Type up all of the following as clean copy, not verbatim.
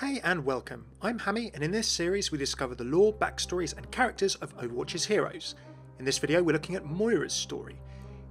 Hey and welcome, I'm Hammeh, and in this series we discover the lore, backstories and characters of Overwatch's heroes. In this video we're looking at Moira's story.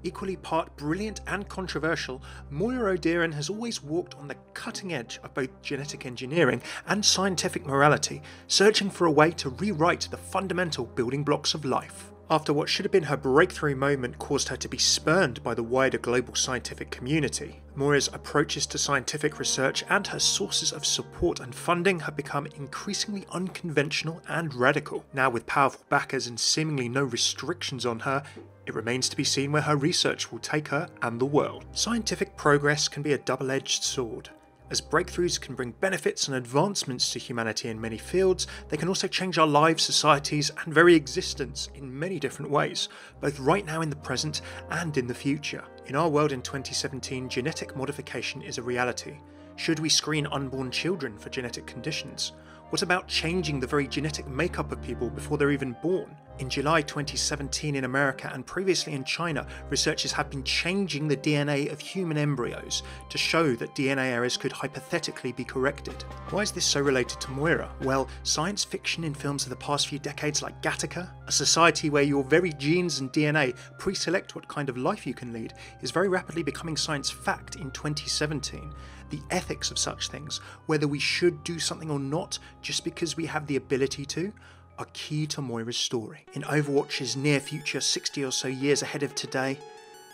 Equally part brilliant and controversial, Moira O'Deorain has always walked on the cutting edge of both genetic engineering and scientific morality, searching for a way to rewrite the fundamental building blocks of life. After what should have been her breakthrough moment caused her to be spurned by the wider global scientific community, Moira's approaches to scientific research and her sources of support and funding have become increasingly unconventional and radical. Now with powerful backers and seemingly no restrictions on her, it remains to be seen where her research will take her and the world. Scientific progress can be a double-edged sword. As breakthroughs can bring benefits and advancements to humanity in many fields, they can also change our lives, societies, and very existence in many different ways, both right now in the present and in the future. In our world in 2017, genetic modification is a reality. Should we screen unborn children for genetic conditions? What about changing the very genetic makeup of people before they're even born? In July 2017 in America and previously in China, researchers have been changing the DNA of human embryos to show that DNA errors could hypothetically be corrected. Why is this so related to Moira? Well, science fiction in films of the past few decades like Gattaca, a society where your very genes and DNA pre-select what kind of life you can lead, is very rapidly becoming science fact in 2017. The ethics of such things, whether we should do something or not just because we have the ability to, are key to Moira's story. In Overwatch's near future, 60 or so years ahead of today,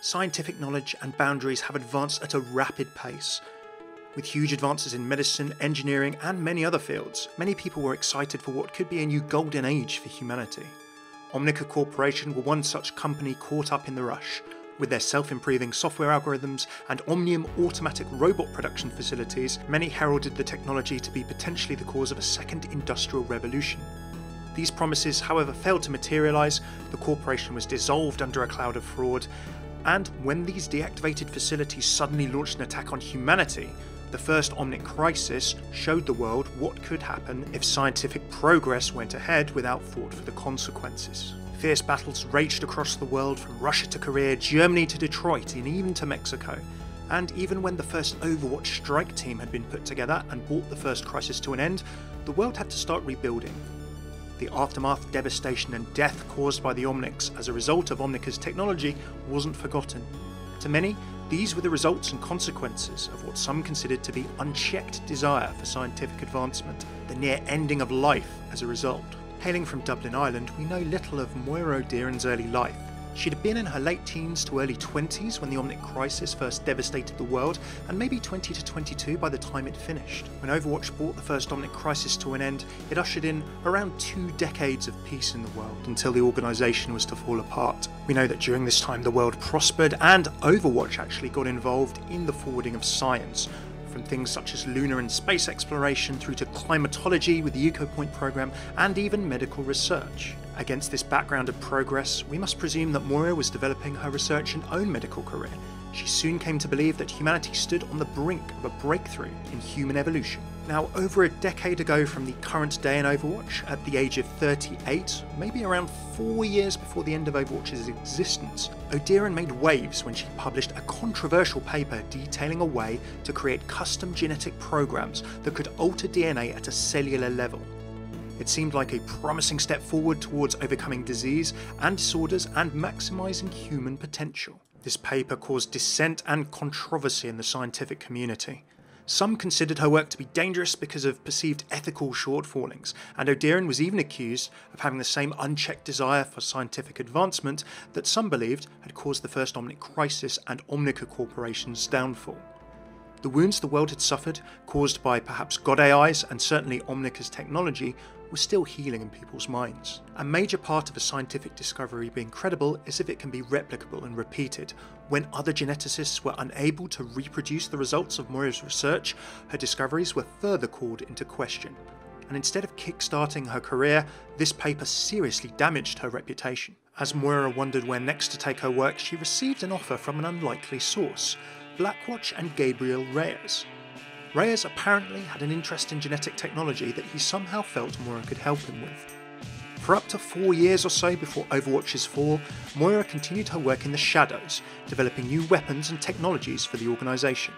scientific knowledge and boundaries have advanced at a rapid pace. With huge advances in medicine, engineering and many other fields, many people were excited for what could be a new golden age for humanity. OMNIC Corporation were one such company caught up in the rush. With their self-improving software algorithms and Omnium automatic robot production facilities, many heralded the technology to be potentially the cause of a second industrial revolution. These promises, however, failed to materialise, the corporation was dissolved under a cloud of fraud, and when these deactivated facilities suddenly launched an attack on humanity, the first OMNIC crisis showed the world what could happen if scientific progress went ahead without thought for the consequences. Fierce battles raged across the world, from Russia to Korea, Germany to Detroit, and even to Mexico. And even when the first Overwatch strike team had been put together and brought the first crisis to an end, the world had to start rebuilding. The aftermath, devastation and death caused by the OMNICs as a result of OMNIC's technology wasn't forgotten. To many, these were the results and consequences of what some considered to be unchecked desire for scientific advancement, the near ending of life as a result. Hailing from Dublin, Ireland, we know little of Moira O'Deorain's early life. She'd have been in her late teens to early 20s when the OMNIC crisis first devastated the world, and maybe 20 to 22 by the time it finished. When Overwatch brought the first OMNIC crisis to an end, it ushered in around 2 decades of peace in the world, until the organisation was to fall apart. We know that during this time the world prospered, and Overwatch actually got involved in the forwarding of science, from things such as lunar and space exploration through to climatology with the EcoPoint program and even medical research. Against this background of progress, we must presume that Moira was developing her research and own medical career. She soon came to believe that humanity stood on the brink of a breakthrough in human evolution. Now, over a decade ago from the current day in Overwatch, at the age of 38, maybe around 4 years before the end of Overwatch's existence, O'Deorain made waves when she published a controversial paper detailing a way to create custom genetic programs that could alter DNA at a cellular level. It seemed like a promising step forward towards overcoming disease and disorders and maximising human potential. This paper caused dissent and controversy in the scientific community. Some considered her work to be dangerous because of perceived ethical shortfallings, and O'Deorain was even accused of having the same unchecked desire for scientific advancement that some believed had caused the first OMNIC crisis and OMNIC Corporation's downfall. The wounds the world had suffered, caused by perhaps God AIs and certainly OMNIC's technology, were still healing in people's minds. A major part of a scientific discovery being credible is if it can be replicable and repeated. When other geneticists were unable to reproduce the results of Moira's research, her discoveries were further called into question. And instead of kick-starting her career, this paper seriously damaged her reputation. As Moira wondered where next to take her work, she received an offer from an unlikely source: Blackwatch and Gabriel Reyes. Reyes apparently had an interest in genetic technology that he somehow felt Moira could help him with. For up to 4 years or so before Overwatch's fall, Moira continued her work in the shadows, developing new weapons and technologies for the organisation.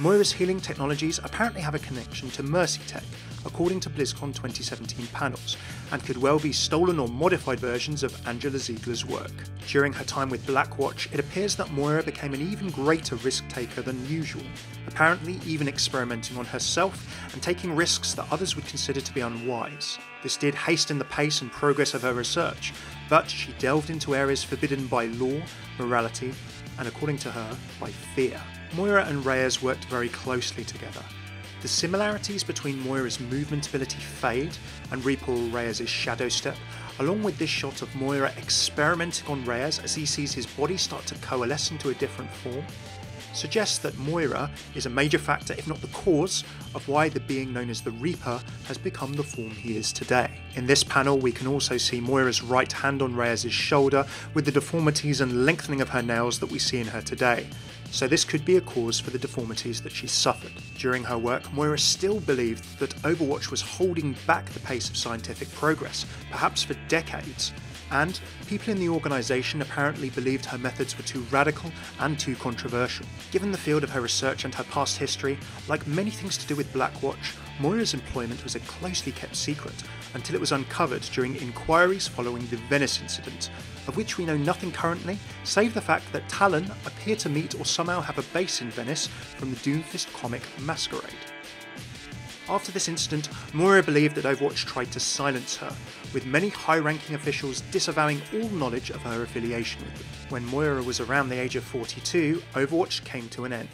Moira's healing technologies apparently have a connection to Mercy Tech, according to Blizzcon 2017 panels, and could well be stolen or modified versions of Angela Ziegler's work. During her time with Blackwatch, it appears that Moira became an even greater risk-taker than usual, apparently even experimenting on herself and taking risks that others would consider to be unwise. This did hasten the pace and progress of her research, but she delved into areas forbidden by law, morality, and according to her, by fear. Moira and Reyes worked very closely together. The similarities between Moira's movement ability fade and Reaper Reyes' shadow step, along with this shot of Moira experimenting on Reyes as he sees his body start to coalesce into a different form, suggests that Moira is a major factor, if not the cause, of why the being known as the Reaper has become the form he is today. In this panel we can also see Moira's right hand on Reyes' shoulder with the deformities and lengthening of her nails that we see in her today. So this could be a cause for the deformities that she suffered. During her work, Moira still believed that Overwatch was holding back the pace of scientific progress, perhaps for decades, and people in the organisation apparently believed her methods were too radical and too controversial. Given the field of her research and her past history, like many things to do with Blackwatch, Moira's employment was a closely kept secret until it was uncovered during inquiries following the Venice incident, of which we know nothing currently, save the fact that Talon appear to meet or somehow have a base in Venice from the Doomfist comic Masquerade. After this incident, Moira believed that Overwatch tried to silence her, with many high-ranking officials disavowing all knowledge of her affiliation with them. When Moira was around the age of 42, Overwatch came to an end.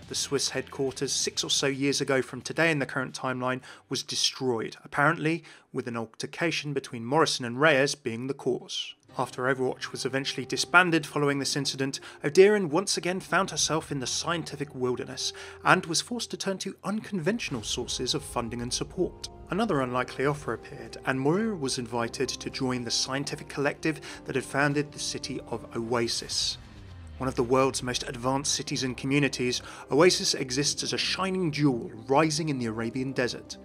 The Swiss headquarters 6 or so years ago from today in the current timeline was destroyed, apparently with an altercation between Morrison and Reyes being the cause. After Overwatch was eventually disbanded following this incident, O'Deorain once again found herself in the scientific wilderness and was forced to turn to unconventional sources of funding and support. Another unlikely offer appeared, and Moira was invited to join the scientific collective that had founded the city of Oasis. One of the world's most advanced cities and communities, Oasis exists as a shining jewel rising in the Arabian desert.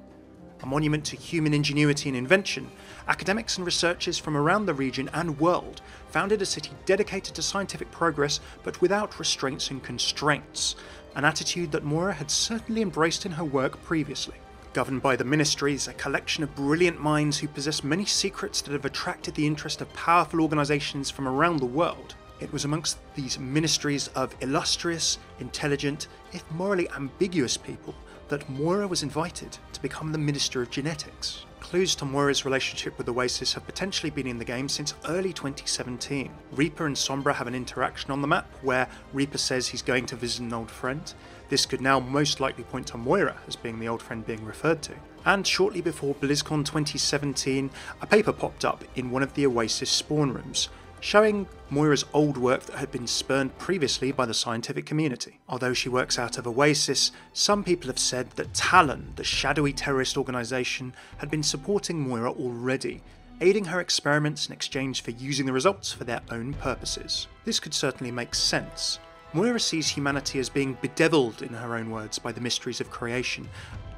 A monument to human ingenuity and invention, academics and researchers from around the region and world founded a city dedicated to scientific progress but without restraints and constraints, an attitude that Moira had certainly embraced in her work previously. Governed by the Ministries, a collection of brilliant minds who possess many secrets that have attracted the interest of powerful organisations from around the world, it was amongst these ministries of illustrious, intelligent, if morally ambiguous people that Moira was invited to become the Minister of Genetics. Clues to Moira's relationship with Oasis have potentially been in the game since early 2017. Reaper and Sombra have an interaction on the map where Reaper says he's going to visit an old friend. This could now most likely point to Moira as being the old friend being referred to. And shortly before BlizzCon 2017, a paper popped up in one of the Oasis spawn rooms, showing Moira's old work that had been spurned previously by the scientific community. Although she works out of Oasis, some people have said that Talon, the shadowy terrorist organisation, had been supporting Moira already, aiding her experiments in exchange for using the results for their own purposes. This could certainly make sense. Moira sees humanity as being bedeviled, in her own words, by the mysteries of creation,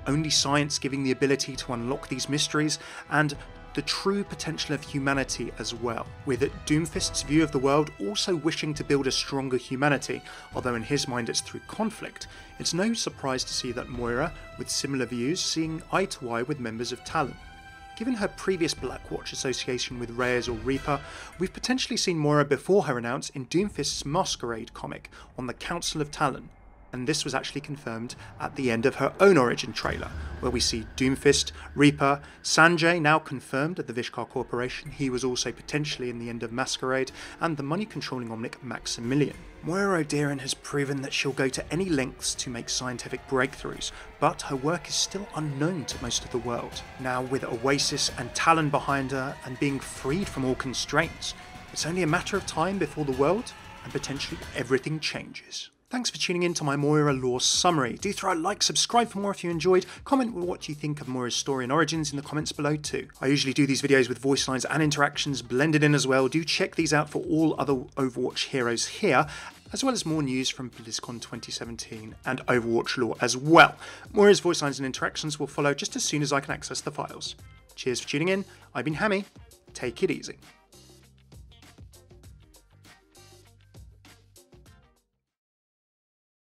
only science giving the ability to unlock these mysteries, and the true potential of humanity as well, with Doomfist's view of the world also wishing to build a stronger humanity, although in his mind it's through conflict. It's no surprise to see that Moira, with similar views, seeing eye to eye with members of Talon. Given her previous Blackwatch association with Reyes or Reaper, we've potentially seen Moira before her announce in Doomfist's Masquerade comic on the Council of Talon, and this was actually confirmed at the end of her own origin trailer, where we see Doomfist, Reaper, Sanjay now confirmed at the Vishkar Corporation, he was also potentially in the end of Masquerade, and the money-controlling OMNIC Maximilian. Moira O'Deorain has proven that she'll go to any lengths to make scientific breakthroughs, but her work is still unknown to most of the world. Now with Oasis and Talon behind her and being freed from all constraints, it's only a matter of time before the world and potentially everything changes. Thanks for tuning in to my Moira lore summary. Do throw a like, subscribe for more if you enjoyed, comment what you think of Moira's story and origins in the comments below too. I usually do these videos with voice lines and interactions blended in as well. Do check these out for all other Overwatch heroes here, as well as more news from BlizzCon 2017 and Overwatch lore as well. Moira's voice lines and interactions will follow just as soon as I can access the files. Cheers for tuning in, I've been Hammeh, take it easy.